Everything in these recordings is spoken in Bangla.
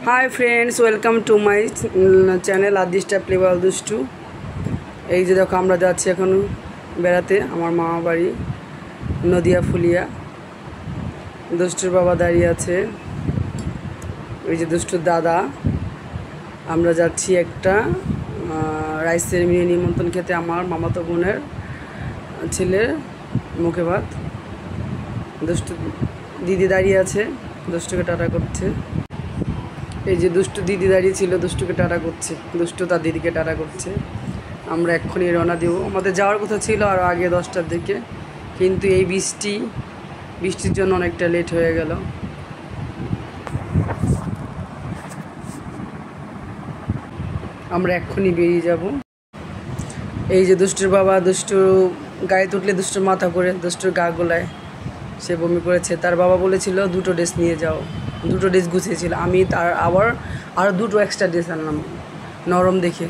High friends, welcome to my channel আদিষ্টা প্লেবল দুষ্টু। এই যে দেখো, আমরা যাচ্ছি এখন বেড়াতে আমার মামা বাড়ি নদিয়া ফুলিয়া। দুষ্টুর বাবা দাঁড়িয়ে আছে, ওই যে দুষ্টুর দাদা। আমরা যাচ্ছি একটা রাইস সেরেমনি নিমন্ত্রণ খেতে, আমার মামাতো বোনের ছেলের মুখে ভাত। দুষ্টু দিদি দাঁড়িয়ে আছে, দুষ্টুকে টাটা করছে। এই যে দুষ্টু দিদি দাঁড়িয়ে ছিল, দুষ্টুকে টাটা করছে, দুষ্টু তার দিদিকে টাটা করছে। আমরা এক্ষুনি রওনা দেব, আমাদের যাওয়ার কথা ছিল আরও আগে 10টার দিকে, কিন্তু এই বৃষ্টির জন্য অনেকটা লেট হয়ে গেল। আমরা এক্ষুনি বেরিয়ে যাব। এই যে দুষ্টুর বাবা, দুষ্টু গাড়িতে উঠলে দুষ্টুর মাথা করে, দুষ্টুর গা গোলায় সে বমি করেছে। তার বাবা বলেছিল 2টো ড্রেস নিয়ে যাও, 2টো ড্রেস গুছিয়েছিল। আমি তার আরও 2টো এক্সট্রা ড্রেস আনলাম নরম দেখে,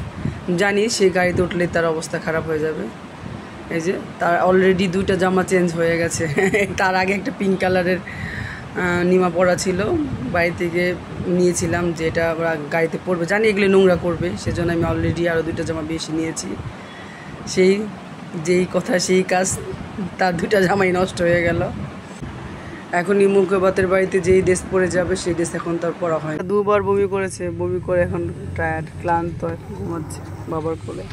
জানি সে গাড়িতে উঠলে তার অবস্থা খারাপ হয়ে যাবে। এই যে তার অলরেডি 2টা জামা চেঞ্জ হয়ে গেছে। তার আগে একটা পিঙ্ক কালারের নিমা পরা ছিল, বাড়ি থেকে নিয়েছিলাম, যেটা ওরা গাড়িতে পরবে, জানি এগুলো নোংরা করবে, সেজন্য আমি অলরেডি আরও 2টা জামা বেশি নিয়েছি। যেই কথা সেই কাজ, তার 2টা জামাই নষ্ট হয়ে গেল। এখন মুখে ভাতের বাড়িতে যেই ড্রেস পরে যাবে সেই ড্রেস এখন তার পরা হয়। 2বার বমি করেছে, বমি করে এখন টায়ার্ড, ক্লান্ত, এখন ঘুমাচ্ছে বাবার কোলে।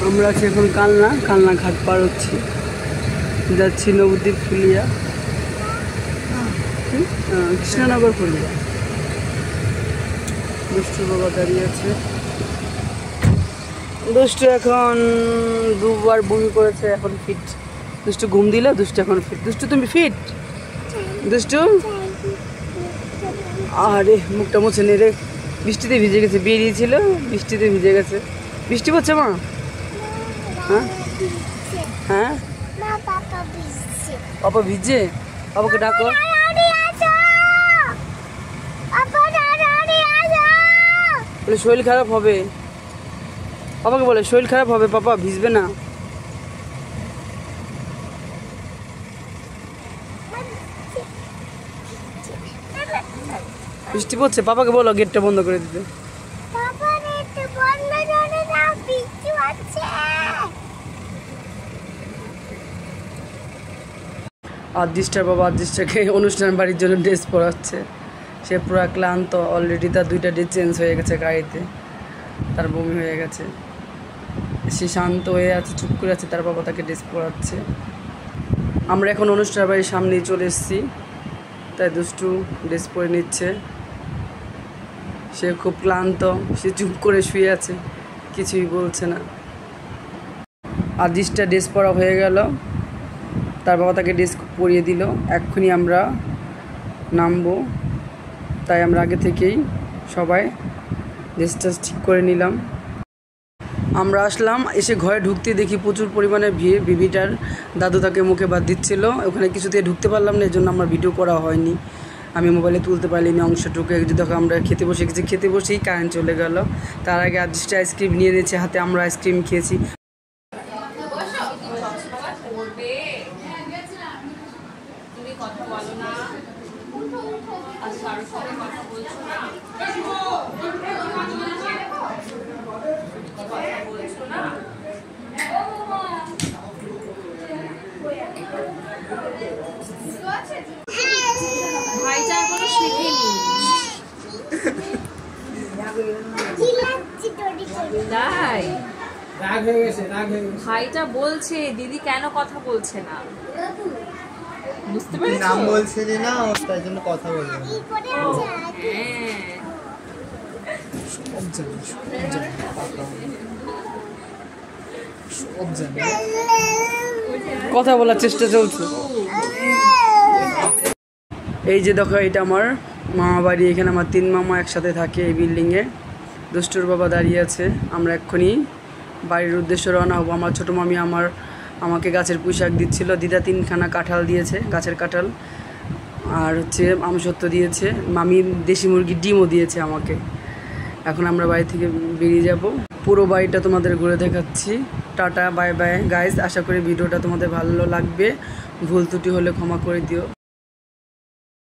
আমরা আছি এখন কালনা ঘাট পার হচ্ছি, যাচ্ছি নবদ্বীপ ফুলিয়া, কৃষ্ণনগর ফুলিয়া। দুষ্টুর বাবা দাঁড়িয়ে আছে। দুষ্টু এখন 2বার বমি করেছে, এখন ফিট। দুষ্টু ঘুম দিলে, দুষ্টু এখন ফিট। দুষ্টু তুমি ফিট? দুষ্টু আরে মুখটা মুছে নে রে, বৃষ্টিতে ভিজে গেছে, বেরিয়েছিল বৃষ্টিতে ভিজে গেছে। বৃষ্টি পড়ছে মা? হ্যাঁ হ্যাঁ, পাপা ভিজে, পাপাকে ডাকো। বলে শরীর খারাপ হবে, পাপাকে বলে শরীর খারাপ হবে, পাপা ভিজবে না। বৃষ্টি পড়ছে, পাপাকে বলো গেটটা বন্ধ করে দিতে। আদিষ্টার বাবা আদিষ্টাকে অনুষ্ঠান বাড়ির জন্য ড্রেস পরাচ্ছে। সে পুরো ক্লান্ত, অলরেডি তার 2টা ড্রেস চেঞ্জ হয়ে গেছে গাড়িতে, তার বমি হয়ে গেছে। সে শান্ত হয়ে আছে, চুপ করে আছে, তার বাবা তাকে ড্রেস পরাচ্ছে। আমরা এখন অনুষ্ঠান বাড়ির সামনেই চলে এসেছি, তাই দুষ্টু ড্রেস পরে নিচ্ছে। সে খুব ক্লান্ত, সে চুপ করে শুয়ে আছে, কিছুই বলছে না। আদিষ্টা ড্রেস পরা হয়ে গেল, তার বাবা তাকে ড্রেস পরিয়ে দিল। এক্ষুনি আমরা নামবো, তাই আমরা আগে থেকেই সবাই ড্রেসটা ঠিক করে নিলাম। আমরা আসলাম, এসে ঘরে ঢুকতে দেখি প্রচুর পরিমাণে ভিড়। বিবিটার দাদু তাকে মুখে ভাত দিচ্ছিল, ওখানে কিছুতে ঢুকতে পারলাম না, এর জন্য আমার ভিডিও করা হয়নি, আমি মোবাইলে তুলতে পারিনি অংশটুকু। একটু দেখো, আমরা খেতে বসে গেছি, খেতে বসেই কারেন্ট চলে গেল। তার আগে আদিষ্টা আইসক্রিম নিয়ে নিয়েছে হাতে, আমরা আইসক্রিম খেয়েছি। ভাইটা বলছে দিদি কেন কথা বলছে না, বুঝতে পেরেছো? নাম বলছিলি না, তাই জন্য কথা বলবো। কথা বলার চেষ্টা চলছে। এই যে দেখো, এটা আমার মামা বাড়ি, এখানে আমার 3 মামা একসাথে থাকে এই বিল্ডিংয়ে। দুষ্টুর বাবা দাঁড়িয়ে আছে। আমরা এক্ষুনি বাড়ির উদ্দেশ্যে রওনা হবো। আমার ছোটো মামি আমাকে গাছের পুঁইশাক দিচ্ছিল, দিদা 3খানা কাঁঠাল দিয়েছে, গাছের কাঁঠাল, আর হচ্ছে আমসত্ত্ব দিয়েছে, মামি দেশি মুরগির ডিমও দিয়েছে আমাকে। এখন আমরা বাড়ি থেকে বেরিয়ে যাব। পুরো বাড়িটা তোমাদের ঘুরে দেখাচ্ছি। Tata, bye bye guys. আশা করি ভিডিওটা তোমাদের ভালো লাগবে। ভুল ত্রুটি হলে ক্ষমা করে দিও।